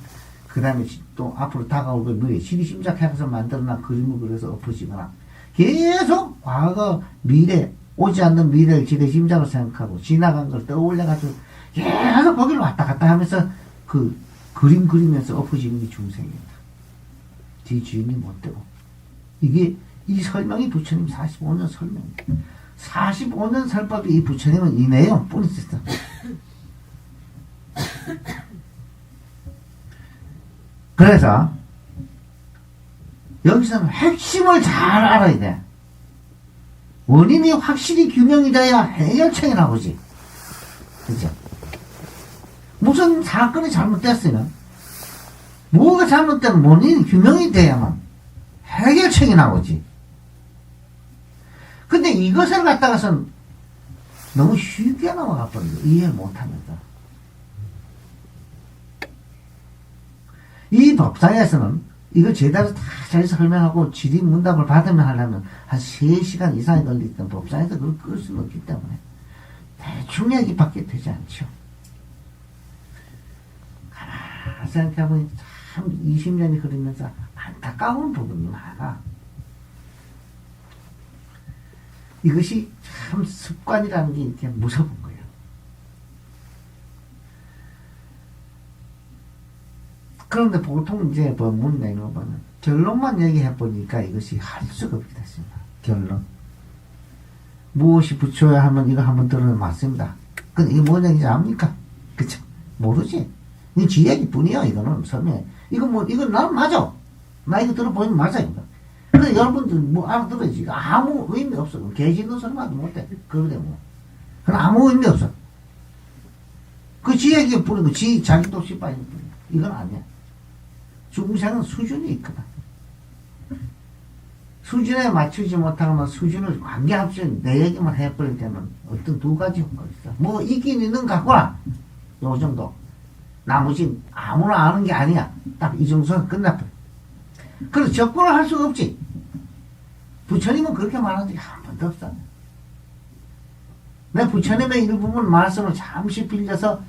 그 다음에 또 앞으로 다가올 거 시리 심작해서 만들어낸 그림을 그려서 엎어지거나 계속 과거 미래 오지 않는 미래를 지레 심작을 생각하고 지나간 걸 떠올려가지고 계속 거기를 왔다 갔다 하면서 그 그림 그리면서 엎어지는 게 중생입니다. 뒤 주인이 못 되고 이게 이 설명이 부처님 45년 설명입니다. 45년 설법이 이 부처님은 이 내용 뿐이 있었어. 그래서 여기서는 핵심을 잘 알아야 돼. 원인이 확실히 규명이 돼야 해결책이 나오지. 그죠? 무슨 사건이 잘못됐으면 뭐가 잘못된 원인이 규명이 돼야만 해결책이 나오지. 근데 이것을 갖다가선 너무 쉽게 넘어가 버리고 이해를 못하면서 이 법상에서는 이걸 제대로 다 잘 설명하고 질의문답을 받으면 하려면 한 3시간 이상이 걸리던 법상에서 그걸 끌 수는 없기 때문에 대충 얘기밖에 되지 않죠. 가만히 생각해보니 참 20년이 흐르면서 안타까운 부분이 많아. 이것이 참 습관이라는 게 이렇게 무서운 거예요. 그런데 보통 이제 법문 내용은 결론만 얘기해 보니까 이것이 할 수가 없게 됐습니다. 결론. 무엇이 붙여야 하면 이거 한번 들으면 맞습니다. 근데 이게 뭔 얘기인지 압니까? 그쵸? 모르지. 이 지 얘기 뿐이야, 이거는. 설명해. 이건 나는 맞아. 나 이거 들어보면 맞아, 이거. 근데 여러분들 뭐 알아들어야지. 아무 의미 없어. 개 짖는 소리만 못해. 그러대 뭐. 그건 아무 의미 없어. 그 지 얘기 뿐이고, 자기도 씨빠진 뿐이야. 이건 아니야. 중생은 수준이 있거든. 수준에 맞추지 못하거나 수준을 관계없이 내 얘기만 해버릴 때는 어떤 두 가지 효과가 있어. 뭐 있긴 있는 것 같구나. 요 정도. 나머지 아무나 아는 게 아니야. 딱 이 정도는 끝나버려. 그래서 접근을 할 수가 없지. 부처님은 그렇게 말한 적이 한 번도 없어. 내 부처님의 일부분 말씀을 잠시 빌려서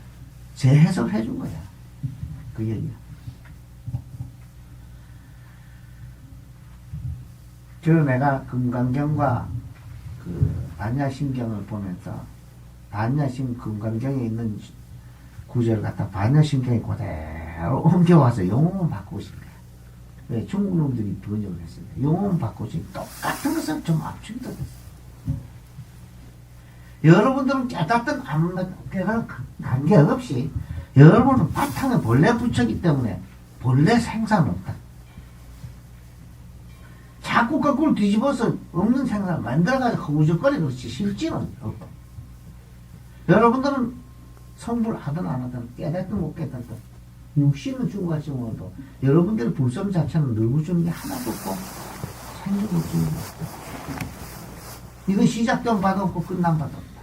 재해석을 해준 거야. 그 얘기야. 내가 금강경과 그 반야심경을 보면서 금강경에 있는 구절을 갖다 반야심경에 그대로 옮겨와서 용어만 바꾸고 싶은 거야. 왜? 중국 놈들이 번역을 했습니다. 용어만 바꾸고 싶으면 똑같은 것을 좀 압축도 됐어. 여러분들은 깨닫든 안 깨닫든 관계없이 여러분은 바탕에 본래 부처기 때문에 본래 생사는 없다. 자꾸 거꾸로 뒤집어서 없는 생사를 만들어가지고 허우적거리는 것이 실질은 없고. 여러분들은 성불 하든 안 하든 깨닫든 못 깨닫든 육신은 죽어갈지 몰라도 여러분들의 불성 자체는 늙어주는 게 하나도 없고 생겨주는 게 없고. 이건 시작된 바도 없고 끝난 바도 없다.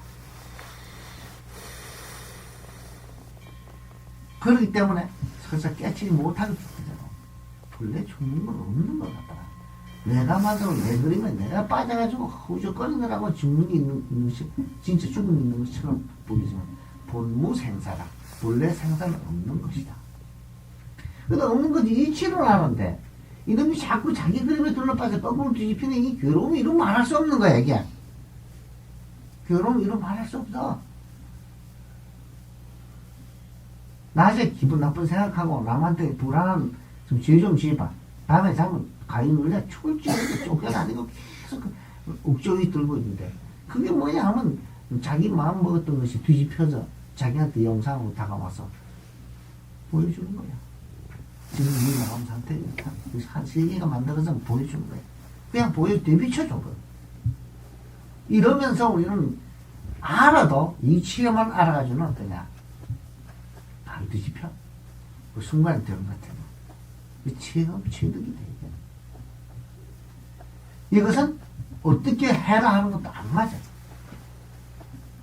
그렇기 때문에 서서 깨치지 못하게 됐잖아. 본래 죽는 건 없는 것 같더라. 내가 만들어 내 그림에 내가 빠져가지고 허우적거리느라고 죽는 게 있는 것이 진짜 죽은 게 있는 것처럼 보이지만 본무생사다. 본래 생사는 없는 것이다. 그러니까 없는 것이 이치를 하는데 이놈이 자꾸 자기 그림에 둘러빠져 거꾸로 뒤집히는 이 괴로움이 이런 말할 수 없는 거야 이게. 괴로움 이런 말할 수 없어. 낮에 기분 나쁜 생각하고 남한테 불안한 죄 좀 지어봐. 다음에 자면 가위 눌려 죽을 찌르고 쫓겨다니고 계속 옥조이 들고 있는데 그게 뭐냐 하면 자기 마음 먹었던 것이 뒤집혀서 자기한테 영상으로 다가와서 보여주는 거야. 지금 이 마음 상태 한 세계가 만들어서 보여주는 거야. 그냥 내비쳐줘. 이러면서 우리는 알아도 이치에만 알아가지고는 어떠냐. 바로 뒤집혀. 그 순간이 되는 것 같아. 체득이 돼. 이것은 어떻게 해라 하는 것도 안 맞아.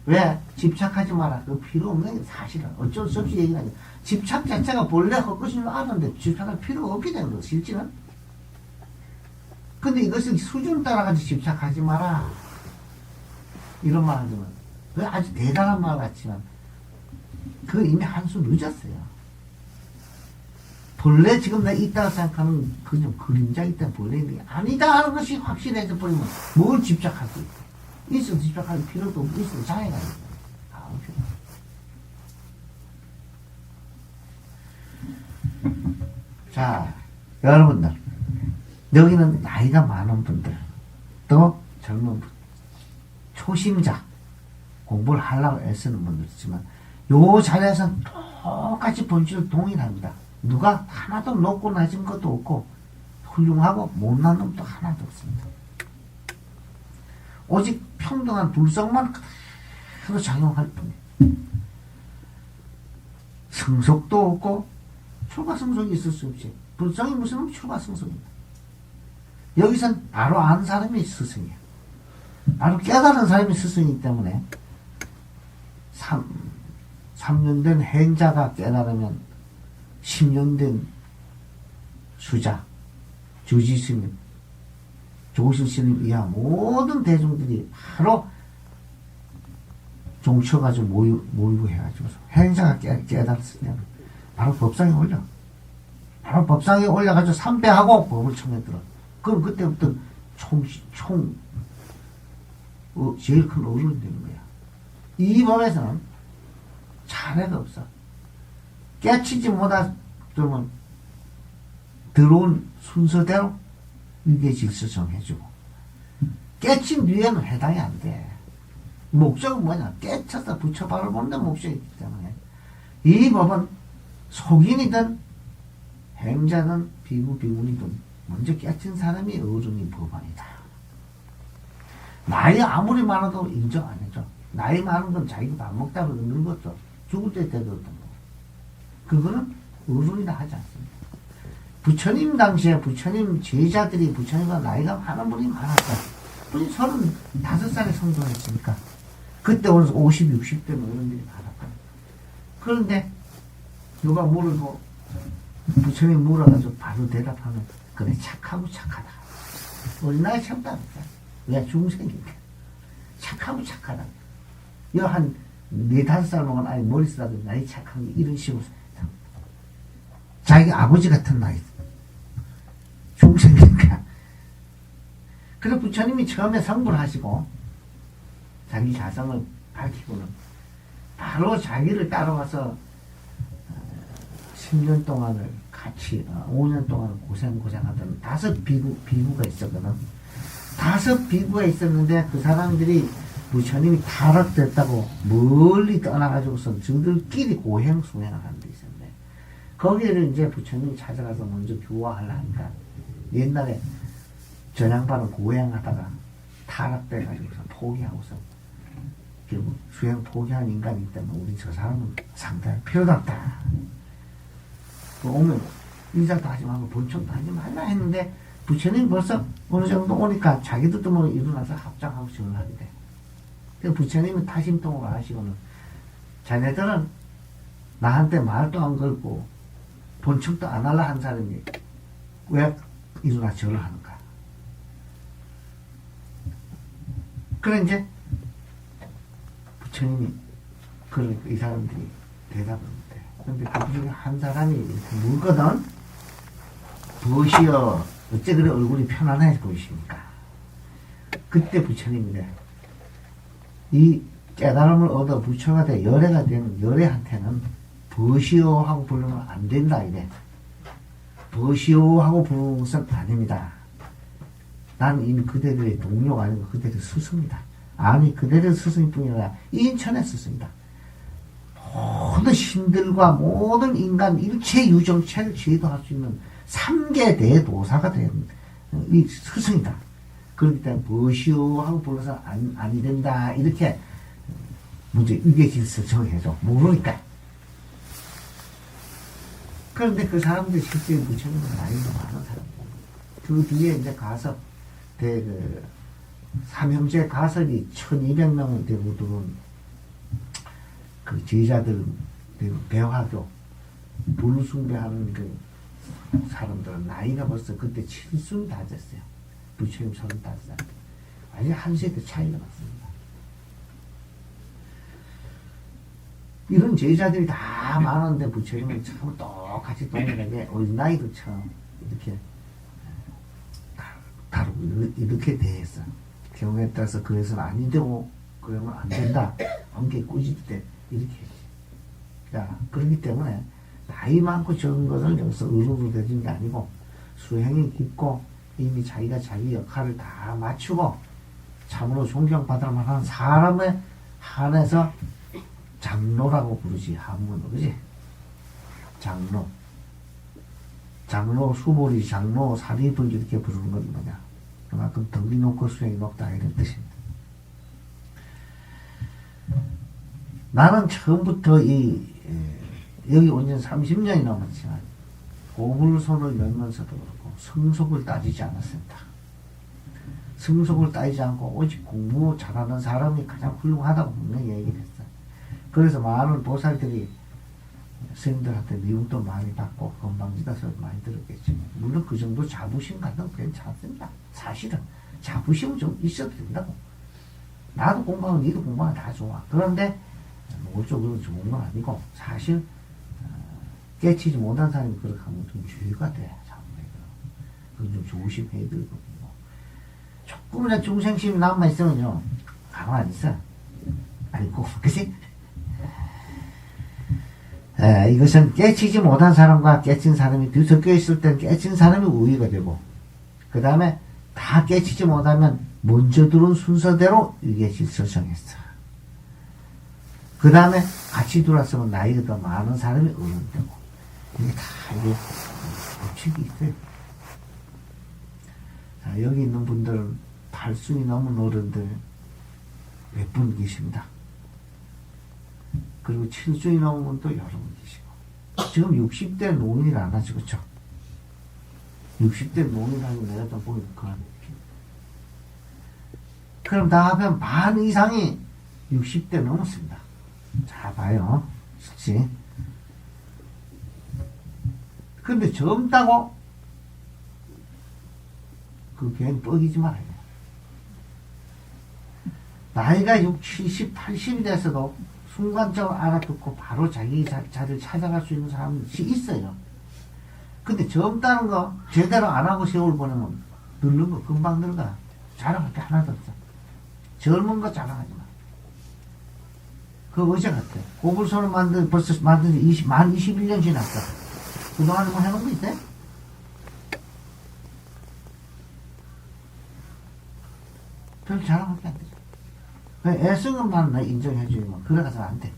왜? 집착하지 마라. 그 필요 없는 게 사실은. 어쩔 수 없이 얘기하죠. 집착 자체가 본래 헛것인 줄 아는데 집착할 필요가 없게 되는 거, 실질은. 근데 이것을 수준 따라가지고 집착하지 마라. 이런 말 하지만. 그게 아주 대단한 말 같지만, 그건 이미 한 수 늦었어요. 본래 지금 내가 있다고 생각하는 그냥 그림자이기 때문에 본래 있는 게 아니다 하는 것이 확실해져 버리면 뭘 집착할 수 있고. 있어도 집착할 필요도 없고, 있어도 장애가 있고. 아무 필요 없어. 자, 여러분들. 여기는 나이가 많은 분들, 또 젊은 분, 초심자, 공부를 하려고 애쓰는 분들 있지만, 요 자리에서는 똑같이 본질을 동일합니다. 누가 하나도 높고 낮은 것도 없고, 훌륭하고 못난 놈도 하나도 없습니다. 오직 평등한 불성만 그대로 작용할 뿐이에요. 성속도 없고, 출가성속이 있을 수 없지. 불성이 무슨 출가성속입니다. 여기선 바로 안 사람이 스승이야. 바로 깨달은 사람이 스승이기 때문에 3년 된 행자가 깨달으면 10년 된 수자, 주지스님, 조실스님 이하 모든 대중들이 바로 종쳐가지고 모이고 해가지고 행자가 깨달았을 때는 바로 법상에 올려. 바로 법상에 올라가서 삼배하고 법을 청해 들어. 그럼 그때부터 제일 큰 어른이 되는 거야. 이 법에서는 차례가 없어. 깨치지 못하면 들어온 순서대로 위계 질서 정해주고, 깨친 뒤에는 해당이 안 돼. 목적은 뭐냐? 깨쳐서 붙여발을 보는 목적이기 때문에 이 법은 속인이든 행자든 비구비군이든 먼저 깨친 사람이 어른이 법원이다. 나이 아무리 많아도 인정 안 해줘. 나이 많은 건 자기가 밥 먹다가 늙었죠. 죽을 때 되거든. 그거는 어른이라 하지 않습니다. 부처님 당시에 부처님 제자들이 부처님과 나이가 많은 분이 많았어요. 분이 35살에 성도했으니까 그때 오면서 50, 60대 어른들이 많았거든. 그런데 누가 물어도 부처님 물어가지고 바로 대답하면 그래 착하고 착하다. 우리 나이 참다니까. 왜 중생이니까. 착하고 착하다. 여 한 4, 5살 먹은 아이 머리 쓰다듬 나이 착한 게 이런 식으로 자기 아버지 같은 나이 중생이니까. 그래서 부처님이 처음에 성불 하시고 자기 자성을 밝히고는 바로 자기를 따라와서 10년 동안을 같이 5년 동안 고생하던 5 비구가 있었거든. 5 비구가 있었는데 그 사람들이 부처님이 타락됐다고 멀리 떠나가지고서 저들끼리 고행수행을 하는 데 있었는데 거기를 이제 부처님이 찾아가서 먼저 교화하려 하니까 옛날에 전양반은 고행하다가 타락돼가지고서 포기하고서 결국 수행 포기한 인간이기 때문에 우리 저 사람은 상당히 필요도 없다. 오면 인사도 하지 말고 본청도 하지 말라 했는데 부처님이 벌써 어느 정도 오니까 자기들도 뭐 일어나서 합장하고 절을 하게 돼. 그래서 부처님이 타심통을 하시고는 자네들은 나한테 말도 안 걸고 본청도 안 할라 한 사람이 왜 일어나 절을 하는가. 그래 이제 부처님이 그러니까 이 사람들이 대답을 못해. 근데 그 중에 한 사람이 이렇게 물거든. 무엇이여 어째 그래 얼굴이 편안해 보이십니까? 그때 부처님이래. 이 깨달음을 얻어 부처가 돼 열애가 되는 열애한테는 버시오 하고 부르면 안 된다 이래. 버시오 하고 부르는 것은 아닙니다. 나는 이미 그대들의 동료가 아니고 그대들의 스승이다. 아니 그대들의 스승일 뿐이 아니라 인천의 스승이다. 모든 신들과 모든 인간 일체 유정체를 제도할 수 있는 3계 대도사가 된 이 스승이다. 그렇기 때문에 버시오 하고 불러서 아니 된다 이렇게 문제 위계질서 정해줘. 모르니까. 그런데 그 사람들이 실제 부처님은 나이가 많은 사람들. 그 뒤에 이제 가서 그 삼형제 가설이 1200명이 되고 들어온 그 제자들 배화교 불숭배하는 그 사람들은 나이가 벌써 그때 7순이 다 됐어요. 부처님 35살. 완전 한 세대 차이가 났습니다. 이런 제자들이 다 많은데 부처님은 참 똑같이 동일하게 어린 나이들처럼 이렇게 다루고 이렇게 대했어. 경우에 따라서 그래서는 아니 되고 그러면 안 된다. 엄격히 꾸짖을 때 이렇게 했지. 자, 그렇기 때문에 나이 많고 적은 것을 여기서 의로로 되는 게 아니고 수행이 깊고 이미 자기가 자기 역할을 다 맞추고 참으로 존경받을 만한 사람에 한해서 장로라고 부르지. 한문으로 그지? 장로 수보리 장로 사리불 이렇게 부르는 건 뭐냐? 그만큼 덕이 높고 수행이 높다 이런 뜻입니다. 나는 처음부터 여기 온 지 30년이 넘었지만 고불손을 열면서도 그렇고 성속을 따지지 않았습니다. 성속을 따지지 않고 오직 공부 잘하는 사람이 가장 훌륭하다고 분명히 얘기를 했어요. 그래서 많은 보살들이 스님들한테 미움도 많이 받고 건방지다 소리 많이 들었겠지만 물론 그 정도 자부심 갖는 괜찮습니다. 사실은 자부심은 좀 있어도 된다고. 나도 공부하고 니도 공부하고 다 좋아. 그런데 모쪼 그런 좋은 건 아니고 사실 깨치지 못한 사람이 그렇게 하면 좀 주의가 돼. 그건 좀 조심해야 되거든요. 조금이라도 중생심이 남아있으면요, 가만히 있어. 아니고, 그치? 이것은 깨치지 못한 사람과 깨친 사람이 뒤섞여 있을 땐 깨친 사람이 우위가 되고, 그 다음에 다 깨치지 못하면 먼저 들어온 순서대로 이게 질서정했어. 그 다음에 같이 들어왔으면 나이가 더 많은 사람이 어른되고, 이게 다 이게 법칙이 있어요. 자, 여기 있는 분들은 8순이 넘은 어른들 몇 분 계십니다. 그리고 7순이 넘은 분도 여러 분 계시고, 지금 60대 노인이 안 하죠, 그쵸? 60대 노인하고 내가 좀 보니까 그런 느낌. 그럼 다 하면 반 이상이 60대 넘었습니다. 자, 봐요. 그치? 근데 젊다고? 그 괜히 뻑이지 말아요. 나이가 60, 70, 80이 돼서도 순간적으로 알아듣고 바로 자기 자리를 찾아갈 수 있는 사람이 있어요. 근데 젊다는 거 제대로 안 하고 세월 보내면 늙는 거 금방 늙어. 자랑할 게 하나도 없어. 젊은 거 자랑하지 마. 그거 어제 같아. 고불소를 벌써 만든 지 만 21년 지났어. 그동안에 뭐 해놓은 거 있대? 별 자랑할 게 안 되죠. 애쓴 것만 나 인정해주면 그래 가서는 안 돼.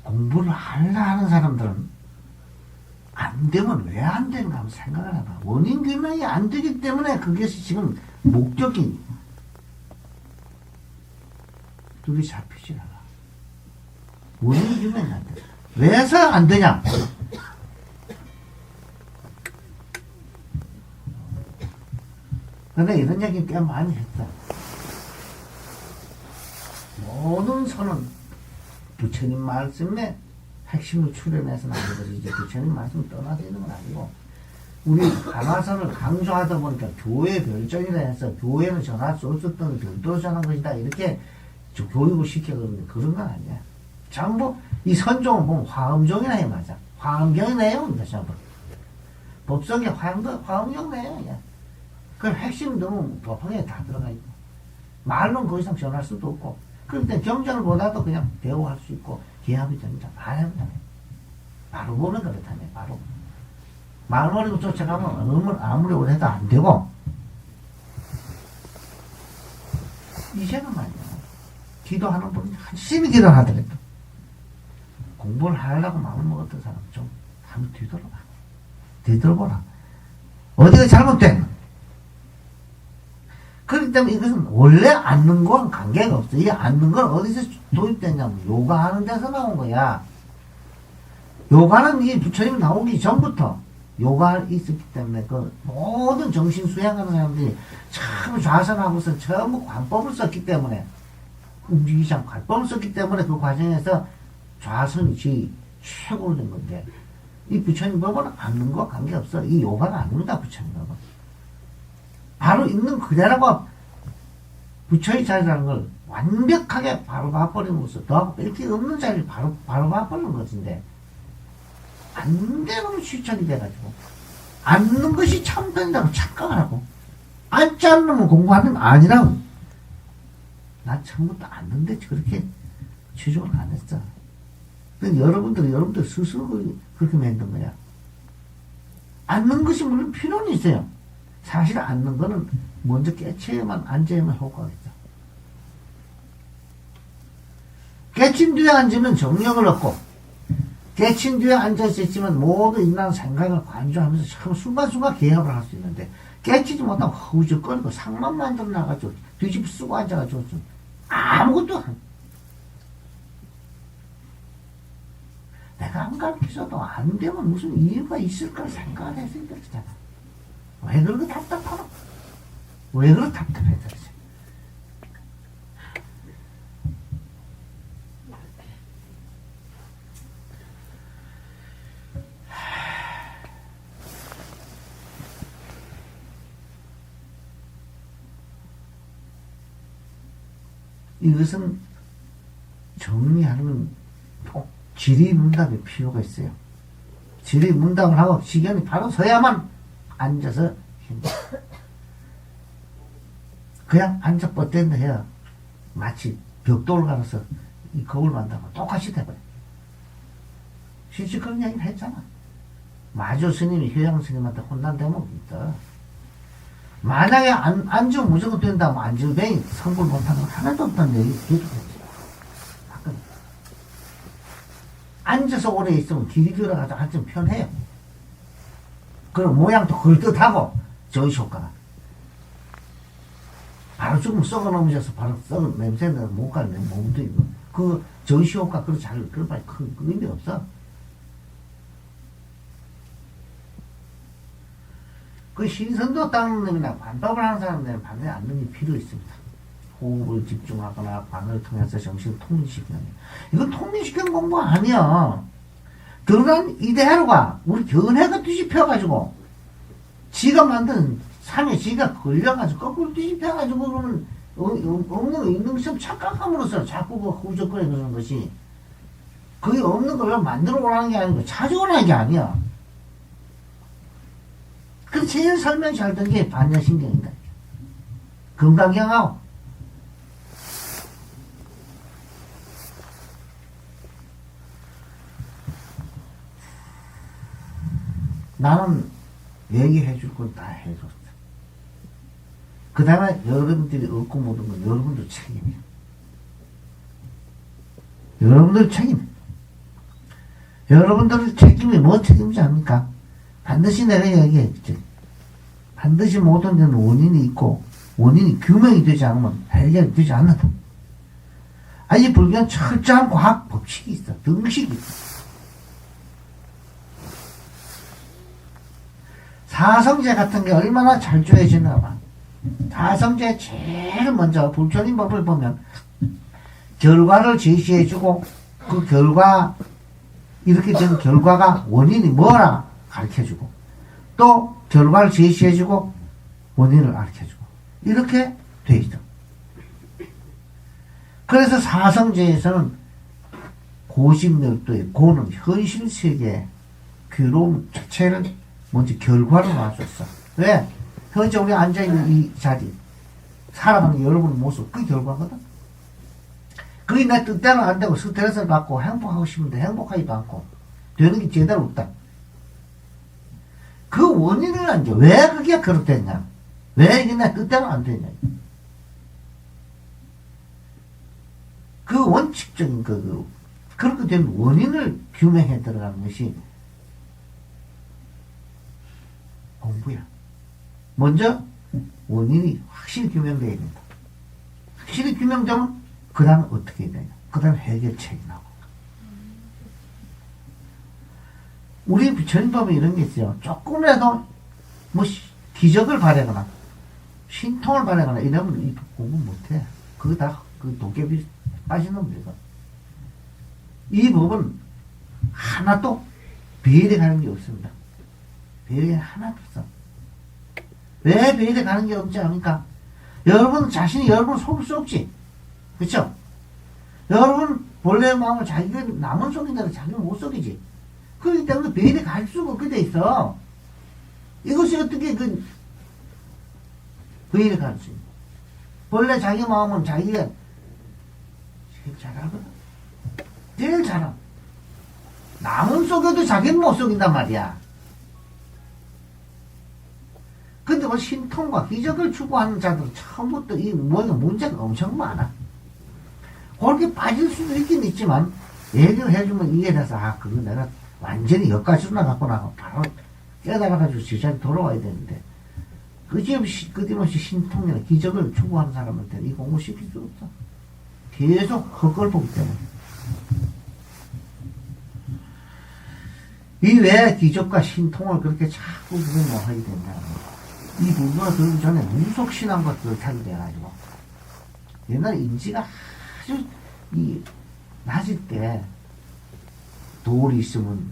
공부를 하려 하는 사람들은 안 되면 왜 안 되는가 한번 생각을 해봐. 원인 규명이 안 되기 때문에 그게 지금 목적이 둘이 잡히질 않아. 원인 규명이 안 돼. 왜서 안 되냐? 근데 이런 얘기 꽤 많이 했다. 모든 선은 부처님 말씀에 핵심을 추려내서는 안 되거든요. 이제 부처님 말씀 떠나서 있는 건 아니고, 우리 한화선을 강조하다 보니까 교회 별정이라 해서 교회는 전할 수 없었던 별도로 전한 것이다. 이렇게 교육을 시켜거든요. 그런 건 아니야. 전부 이 선종을 보면 화엄종이나 해 맞아. 화엄경의 내용입니다. 전부. 법성의 화엄경 내용이야. 그 핵심이 너무 법하게 다 들어가 있고, 말로는 그 이상 전할 수도 없고, 그런데 경전을 보다도 그냥 대우할 수 있고 기합이 됩니다. 말하면 바로 보면 그렇다네. 바로 말머리고 쫓아가면 아무리 오래 해도 안 되고, 이제는 말이야, 기도하는 분이 한심히 기도를 하더라도 공부를 하려고 마음을 먹었던 사람 좀 한번 뒤돌아보라. 어디가 잘못됐나? 그렇기 때문에 이것은 원래 앉는 거랑 관계가 없어. 이게 앉는 건 어디서 도입됐냐면 요가하는 데서 나온 거야. 요가는 이 부처님 나오기 전부터 요가 있었기 때문에 그 모든 정신 수행하는 사람들이 참 좌선하고서 전부 관법을 썼기 때문에, 움직이지 않고 관법을 썼기 때문에 그 과정에서 좌선이 제일 최고로 된 건데, 이 부처님 법은 앉는 거와 관계없어. 이 요가는 아닙니다. 부처님 법은 바로 있는 그대로가 부처의 자리라는 걸 완벽하게 바로 봐버림으로써 더하고 뺄 게 없는 자리를 바로 봐버리는 것인데, 안 되는 실천이 돼가지고 앉는 것이 참된다고 착각을 하고, 앉지 않으면 공부하는 거 아니라고. 난 처음부터 앉는데 그렇게 추종을 안 했어. 근데 여러분들 스스로 그렇게 만든 거야. 앉는 것이 물론 필요는 있어요. 사실 앉는 거는 먼저 깨쳐야만, 앉아야만 효과가 있다. 깨친 뒤에 앉으면 정력을 얻고, 깨친 뒤에 앉아서 있으면 모두 인간 생각을 관조하면서 참 순간순간 개합을 할 수 있는데, 깨치지 못하고 허우적거리고 상만 만들어 나가지고 뒤집어 쓰고 앉아가지고 아무것도 안. 내가 안 가르쳐줘도 안 되면 무슨 이유가 있을까 생각을 했으니 그렇잖아. 왜 그렇게 답답하노? 왜 그렇게 답답해? 도대체? 이것은 정리하는 꼭 질의문답의 필요가 있어요. 질의문답을 하고 시간이 바로 서야만 앉아서 그냥 앉아 뻗댄다 해야 마치 벽돌을 갈아서 이 거울 만다고 똑같이 돼버려. 실제 그런 얘기를 했잖아. 마조 스님이 효양 스님한테 혼난 대목이 있다. 만약에 앉으면 무조건 된다면 앉으면 성불 못하는 건 하나도 없다는 얘기 계속 했지. 앉아서 오래 있으면 길이 들어가서 앉으면 편해요. 그럼 모양도 걸듯하고 저희 효과가. 바로 죽으면 썩어 넘어져서 바로 썩은 냄새는 못 가는 몸도 있고 그 저희 효과 그렇게 잘 그럴 큰 의미 없어. 그 신선도 닦는 놈이나 반법을 하는 사람들은 반드시 앉는 게 필요 있습니다. 호흡을 집중하거나 관을 통해서 정신을 통일시키는 게. 이건 통일시키는 공부가 아니야. 드러난 이대하루가 우리 견해가 뒤집혀가지고 지가 만든 상에 지가 걸려가지고 거꾸로 뒤집혀가지고 그러면 없는 거 있는 것처럼 착각함으로써 자꾸 그 후적거려 그러는 것이 그게 없는 걸 만들어 오라는 게 아니고 찾아오라는 게 아니야. 그 제일 설명이 잘 된 게 반야신경이다. 금강경하고 나는 얘기해 줄 건 다 해줬어. 그 다음에 여러분들이 얻고 못 얻은 건 여러분들 책임이야. 여러분들 책임. 여러분들 책임이 뭐 책임이지 않습니까? 반드시 내가 얘기했지. 반드시 모든 데는 원인이 있고 원인이 규명이 되지 않으면 해결이 되지 않는다. 아니 불교는 철저한 과학 법칙이 있어. 등식이 있어. 사성제 같은 게 얼마나 잘 조여지나 봐. 사성제 제일 먼저 불교인 법을 보면 결과를 제시해주고 그 결과 이렇게 된 결과가 원인이 뭐라 가르쳐주고 또 결과를 제시해주고 원인을 가르쳐주고 이렇게 돼 있어. 그래서 사성제에서는 고심멸도의 고는 현실세계의 괴로움 자체를 먼저 결과로 놔줬어. 왜? 현재 우리 앉아있는 이 자리 살아가는 여러분의 모습 그게 결과거든. 그게 내 뜻대로 안 되고 스트레스를 받고 행복하고 싶은데 행복하지도 않고 되는 게 제대로 없다. 그 원인을 안 줘. 왜 그게 그렇겠냐? 왜 이게 내 뜻대로 안 되냐? 그 원칙적인 그렇게 된 원인을 규명해 들어가는 것이 공부야. 먼저 원인이 확실히 규명되어야 된다. 확실히 규명되면 그 다음 어떻게 해야 되냐? 그 다음 해결책이 나오고. 우리 전법에 이런 게 있어요. 조금이라도 뭐 기적을 바라거나 신통을 바라거나 이러면 이 공부 못해. 그거 다 그 도깨비 빠지는 겁니다. 이 법은 하나도 비례 가는 게 없습니다. 비례 하나도 없어. 왜 비례 가는 게 없지 않습니까? 여러분 자신이 여러분을 속을 수 없지. 그렇죠? 여러분 본래의 마음을 자기가 남을 속인다고 자기는 못 속이지. 그렇기 때문에 비례 갈 수가 없게 돼 있어. 이것이 어떻게 비례 갈 수 있냐? 본래 자기 마음은 자기가 제일 잘 알거든. 제일 잘 알아. 남은 속여도 자기는 못 속인단 말이야. 근데 뭐 신통과 기적을 추구하는 자들은 처음부터 이 문제가 엄청 많아. 그렇게 빠질 수도 있긴 있지만 얘기를 해주면 이해돼서 그거 내가 완전히 여기까지 나갔구나 바로 깨달아가지고 제자리 돌아와야 되는데 끊임없이 신통이나 기적을 추구하는 사람한테는 이 공부 시킬 수 없어. 계속 헛걸 보기 때문에. 이 왜 기적과 신통을 그렇게 자꾸 구분하게 됐냐. 이 불교가 들기 전에 무속신한 것들을 타게 돼가지고 옛날에 인지가 아주 낮을 때 돌이 있으면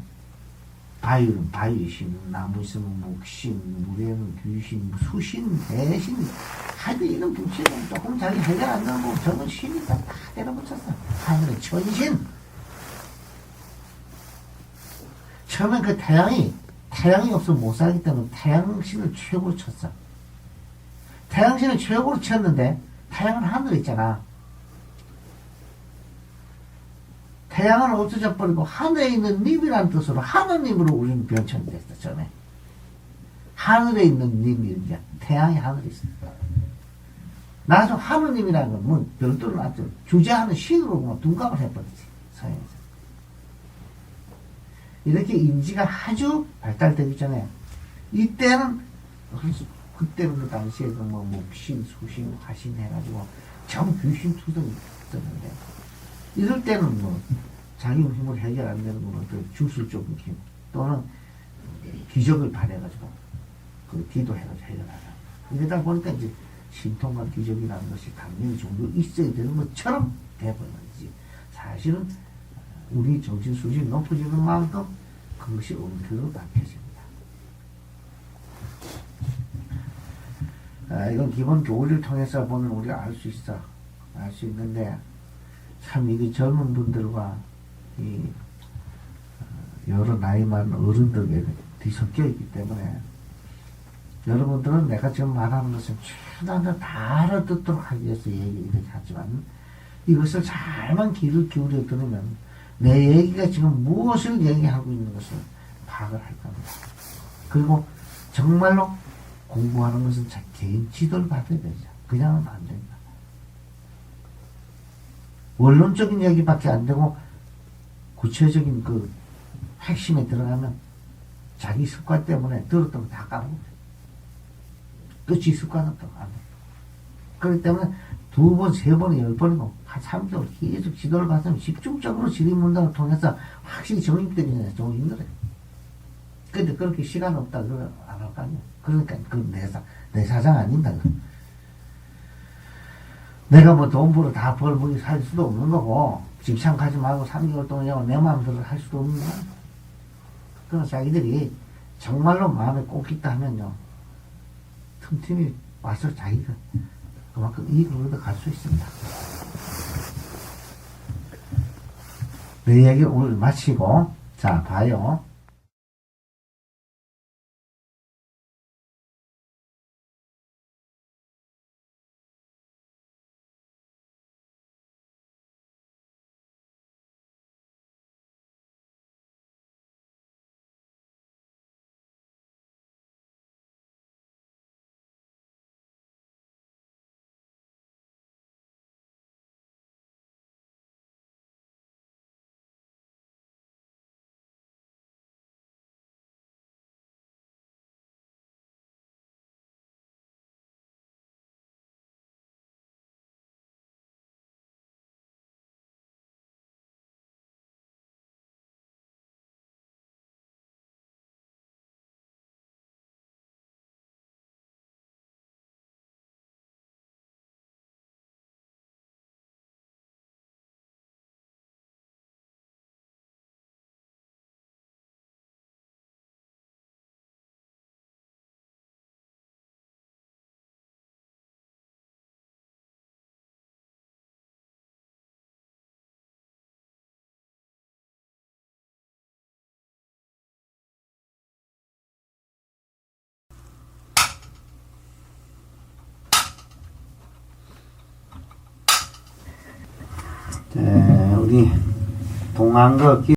바위는 바위신, 나무 있으면 목신, 물에는 귀신, 수신, 대신, 하여튼 이런 부처는 조금 자기 해결 안 되고 저는 신이다 다 때려붙였어. 하늘의 천신. 처음엔 그 태양이 없으면 못 살기 때문에 태양신을 최고로 쳤어. 태양신을 최고로 쳤는데 태양은 하늘에 있잖아. 태양은 없어져 버리고 하늘에 있는 님이라는 뜻으로 하느님으로 우리는 변천이 됐어. 처음에 하늘에 있는 님이 이제 태양이 하늘에 있어. 나중에 하느님이라는 건 뭐 별도로 아주 주재하는 신으로 뭐 둔갑을 해버리지. 서양에서 이렇게 인지가 아주 발달되기 전에 이때는 그때는 그 당시에 뭐 목신, 수신, 화신 해가지고 전 귀신 투성이 있었는데 이럴 때는 뭐 자기 힘으로 해결 안 되는 거는 주술적인 힘 또는 기적을 발해가지고 그 기도해가지고 해결하자. 이러다 보니까 이제 신통과 기적이라는 것이 당연히 정도 있어야 되는 것처럼 돼버린 거지. 사실은 우리 정신 수준이 높아지는 만큼 그것이 엄격으로 밝혀집니다. 이건 기본 교리를 통해서 보면 우리가 알 수 있어. 알 수 있는데 참 이게 젊은 분들과 이 여러 나이 많은 어른들에게 뒤섞여 있기 때문에 여러분들은 내가 지금 말하는 것을 최대한 다 알아듣도록 하기 위해서 얘기 이렇게 하지만 이것을 잘만 귀를 기울여 들으면 내 얘기가 지금 무엇을 얘기하고 있는 것을 파악을 할 겁니다. 그리고 정말로 공부하는 것은 자 개인 지도를 받아야 되죠. 그냥은 안 됩니다. 원론적인 얘기밖에 안 되고 구체적인 그 핵심에 들어가면 자기 습관 때문에 들었던 거 다 까먹어요. 끝이 습관은 또 안 돼요. 그렇기 때문에 2번, 3번, 10번이고 한 3개월 계속 지도를 받으면 집중적으로 지리문답을 통해서 확실히 정립되기는 좀 힘들어요. 근데 그렇게 시간 없다 그러면 안 할 거 아니에요. 그러니까 그건 내 사장 아닌다. 내가 뭐 돈 벌어 다 벌먹이 살 수도 없는 거고 직장 가지 말고 3개월 동안 내 마음대로 할 수도 없는 거야. 그래서 자기들이 정말로 마음에 꼭 있다 하면요 틈틈이 와서 자기가 그만큼 이익을 얻어 갈 수 있습니다. 내 이야기 오늘 마치고 자 봐요. 우리 동안거